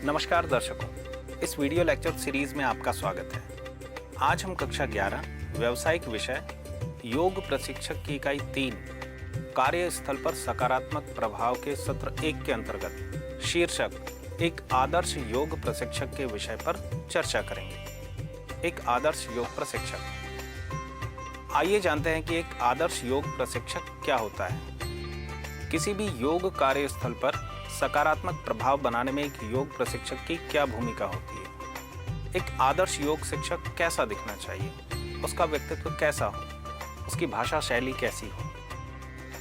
नमस्कार दर्शकों, इस वीडियो लेक्चर सीरीज में आपका स्वागत है। आज हम कक्षा 11 व्यावसायिक विषय योग प्रशिक्षक की इकाई 3 कार्यस्थल पर सकारात्मक प्रभाव के सत्र 1 के अंतर्गत शीर्षक एक आदर्श योग प्रशिक्षक के विषय पर चर्चा करेंगे। एक आदर्श योग प्रशिक्षक। आइए जानते हैं कि एक आदर्श योग प्रशिक्षक क्या होता है। किसी भी योग कार्यस्थल पर सकारात्मक प्रभाव बनाने में एक योग प्रशिक्षक की क्या भूमिका होती है। एक आदर्श योग शिक्षक कैसा दिखना चाहिए, उसका व्यक्तित्व कैसा हो, उसकी भाषा शैली कैसी हो,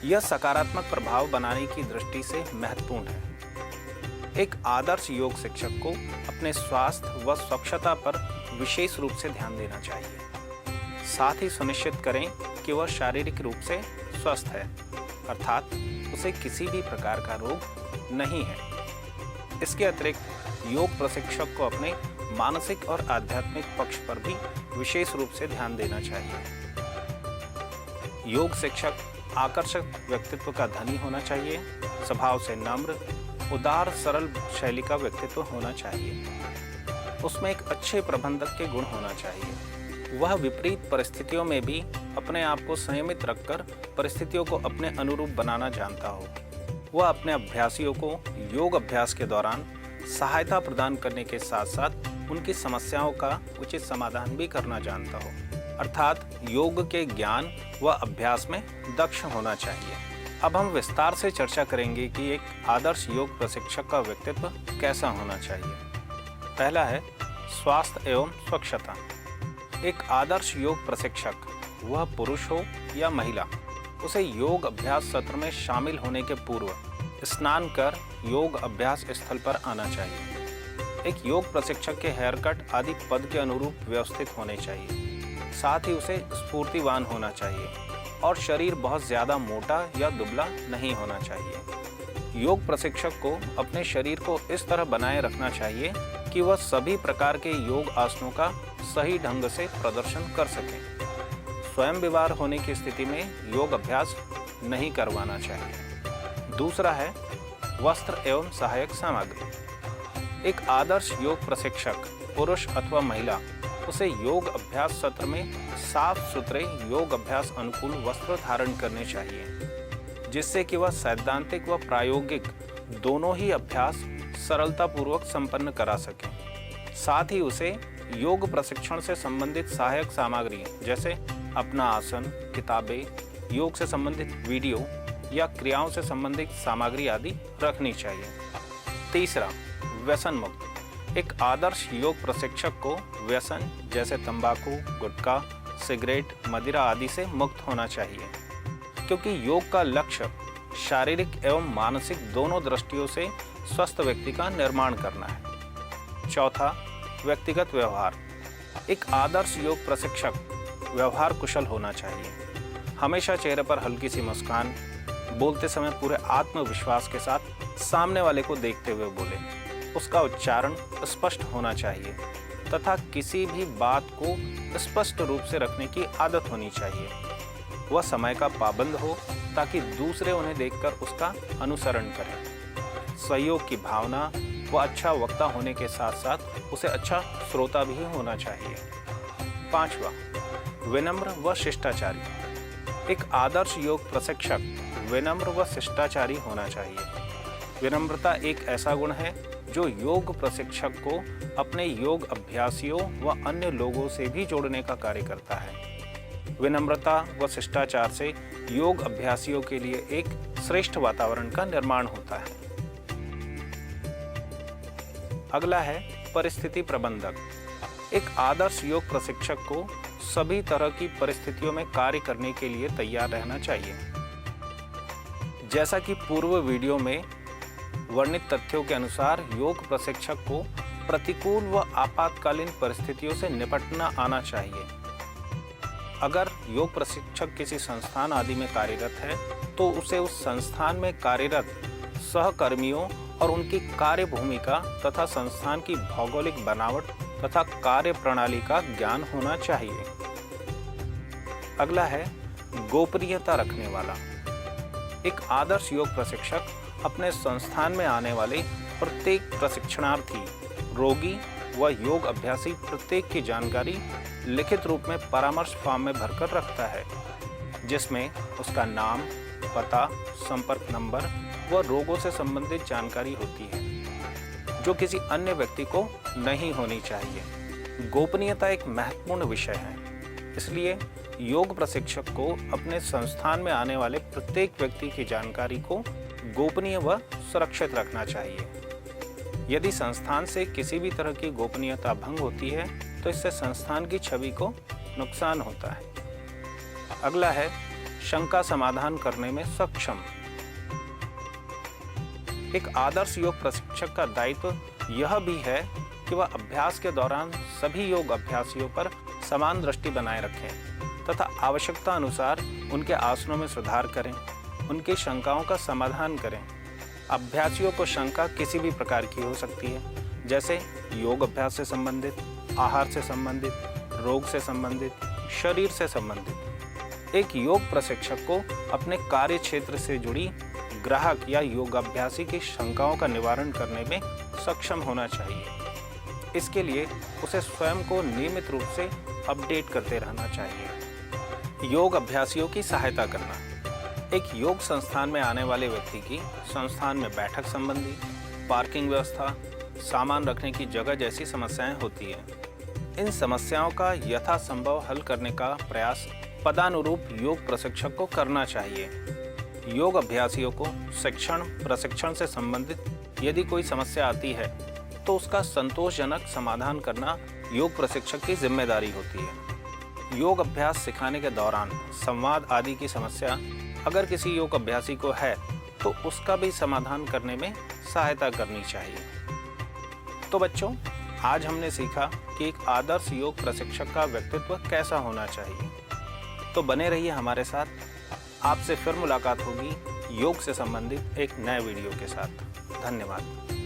यह सकारात्मक प्रभाव बनाने की दृष्टि से महत्वपूर्ण है। एक आदर्श योग शिक्षक को अपने स्वास्थ्य व स्वच्छता पर विशेष रूप से ध्यान देना चाहिए। साथ ही सुनिश्चित करें कि वह शारीरिक रूप से स्वस्थ है, अर्थात उसे किसी भी प्रकार का रोग नहीं है। इसके अतिरिक्त योग प्रशिक्षक को अपने मानसिक और आध्यात्मिक पक्ष पर भी विशेष रूप से ध्यान देना चाहिए। योग शिक्षक आकर्षक व्यक्तित्व का धनी होना चाहिए, स्वभाव से नम्र, उदार, सरल शैली का व्यक्तित्व होना चाहिए। उसमें एक अच्छे प्रबंधक के गुण होना चाहिए। वह विपरीत परिस्थितियों में भी अपने आप को संयमित रखकर परिस्थितियों को अपने अनुरूप बनाना जानता हो। वह अपने अभ्यासियों को योग अभ्यास के दौरान सहायता प्रदान करने के साथ साथ उनकी समस्याओं का उचित समाधान भी करना जानता हो, अर्थात योग के ज्ञान व अभ्यास में दक्ष होना चाहिए। अब हम विस्तार से चर्चा करेंगे कि एक आदर्श योग प्रशिक्षक का व्यक्तित्व कैसा होना चाहिए। पहला है स्वास्थ्य एवं स्वच्छता। एक आदर्श योग प्रशिक्षक, वह पुरुष हो या महिला, उसे योग अभ्यास सत्र में शामिल होने के पूर्व स्नान कर योग अभ्यास स्थल पर आना चाहिए। एक योग प्रशिक्षक के हेयर कट आदि पद के अनुरूप व्यवस्थित होने चाहिए। साथ ही उसे स्फूर्तिवान होना चाहिए और शरीर बहुत ज़्यादा मोटा या दुबला नहीं होना चाहिए। योग प्रशिक्षक को अपने शरीर को इस तरह बनाए रखना चाहिए कि वह सभी प्रकार के योग आसनों का सही ढंग से प्रदर्शन कर सके। स्वयं विवार होने की स्थिति में योग अभ्यास नहीं करवाना चाहिए। दूसरा है वस्त्र एवं सहायक सामग्री। एक आदर्श योग प्रशिक्षक, पुरुष अथवा महिला, उसे योग अभ्यास सत्र में साफ सुथरे योग अभ्यास अनुकूल वस्त्र धारण करने चाहिए, जिससे कि वह सैद्धांतिक व प्रायोगिक दोनों ही अभ्यास सरलतापूर्वक संपन्न करा सके। साथ ही उसे योग प्रशिक्षण से संबंधित सहायक सामग्री जैसे अपना आसन, किताबें, योग से संबंधित वीडियो या क्रियाओं से संबंधित सामग्री आदि रखनी चाहिए। तीसरा, व्यसन मुक्त। एक आदर्श योग प्रशिक्षक को व्यसन जैसे तंबाकू, गुटखा, सिगरेट, मदिरा आदि से मुक्त होना चाहिए, क्योंकि योग का लक्ष्य शारीरिक एवं मानसिक दोनों दृष्टियों से स्वस्थ व्यक्ति का निर्माण करना है। चौथा, व्यक्तिगत व्यवहार। एक आदर्श योग प्रशिक्षक व्यवहार कुशल होना चाहिए। हमेशा चेहरे पर हल्की सी मुस्कान, बोलते समय पूरे आत्मविश्वास के साथ सामने वाले को देखते हुए बोले। उसका उच्चारण स्पष्ट होना चाहिए तथा किसी भी बात को स्पष्ट रूप से रखने की आदत होनी चाहिए। वह समय का पाबंद हो ताकि दूसरे उन्हें देखकर उसका अनुसरण करें। सहयोग की भावना व अच्छा वक्ता होने के साथ साथ उसे अच्छा श्रोता भी होना चाहिए। पांचवा, विनम्र व शिष्टाचारी। एक आदर्श योग प्रशिक्षक विनम्र व शिष्टाचारी होना चाहिए। विनम्रता एक ऐसा गुण है जो योग प्रशिक्षक को अपने योग अभ्यासियों व अन्य लोगों से भी जोड़ने का कार्य करता है। विनम्रता व शिष्टाचार से योग अभ्यासियों के लिए एक श्रेष्ठ वातावरण का निर्माण होता है। अगला है परिस्थिति प्रबंधक। एक आदर्श योग प्रशिक्षक को सभी तरह की परिस्थितियों में कार्य करने के लिए तैयार रहना चाहिए। जैसा कि पूर्व वीडियो में वर्णित तथ्यों के अनुसार योग प्रशिक्षक को प्रतिकूल व आपातकालीन परिस्थितियों से निपटना आना चाहिए। अगर योग प्रशिक्षक किसी संस्थान आदि में कार्यरत है तो उसे उस संस्थान में कार्यरत सहकर्मियों और उनकी कार्य भूमिका तथा संस्थान की भौगोलिक बनावट तथा कार्य प्रणाली का ज्ञान होना चाहिए। अगला है गोपनीयता रखने वाला। एक आदर्श योग प्रशिक्षक अपने संस्थान में आने वाले प्रत्येक प्रशिक्षणार्थी, रोगी व योग अभ्यासी प्रत्येक की जानकारी लिखित रूप में परामर्श फॉर्म में भरकर रखता है, जिसमें उसका नाम, पता, संपर्क नंबर व रोगों से संबंधित जानकारी होती है, जो किसी अन्य व्यक्ति को नहीं होनी चाहिए। गोपनीयता एक महत्वपूर्ण विषय है, इसलिए योग प्रशिक्षक को अपने संस्थान में आने वाले प्रत्येक व्यक्ति की जानकारी को गोपनीय व सुरक्षित रखना चाहिए। यदि संस्थान से किसी भी तरह की गोपनीयता भंग होती है तो इससे संस्थान की छवि को नुकसान होता है। अगला है शंका समाधान करने में सक्षम। एक आदर्श योग प्रशिक्षक का दायित्व यह भी है कि वह अभ्यास के दौरान सभी योग अभ्यासियों पर समान दृष्टि बनाए रखें तथा आवश्यकता अनुसार उनके आसनों में सुधार करें, उनकी शंकाओं का समाधान करें। अभ्यासियों को शंका किसी भी प्रकार की हो सकती है, जैसे योग अभ्यास से संबंधित, आहार से संबंधित, रोग से संबंधित, शरीर से संबंधित। एक योग प्रशिक्षक को अपने कार्य क्षेत्र से जुड़ी ग्राहक या योगाभ्यासी की शंकाओं का निवारण करने में सक्षम होना चाहिए। इसके लिए उसे स्वयं को नियमित रूप से अपडेट करते रहना चाहिए। योग अभ्यासियों की सहायता करना। एक योग संस्थान में आने वाले व्यक्ति की संस्थान में बैठक संबंधी, पार्किंग व्यवस्था, सामान रखने की जगह जैसी समस्याएं होती हैं। इन समस्याओं का यथासंभव हल करने का प्रयास पदानुरूप योग प्रशिक्षक को करना चाहिए। योग अभ्यासियों को शिक्षण प्रशिक्षण से संबंधित यदि कोई समस्या आती है तो उसका संतोषजनक समाधान करना योग प्रशिक्षक की जिम्मेदारी होती है। योग अभ्यास सिखाने के दौरान संवाद आदि की समस्या अगर किसी योग अभ्यासी को है तो उसका भी समाधान करने में सहायता करनी चाहिए। तो बच्चों, आज हमने सीखा कि एक आदर्श योग प्रशिक्षक का व्यक्तित्व कैसा होना चाहिए। तो बने रहिए हमारे साथ, आपसे फिर मुलाकात होगी योग से संबंधित एक नए वीडियो के साथ। धन्यवाद।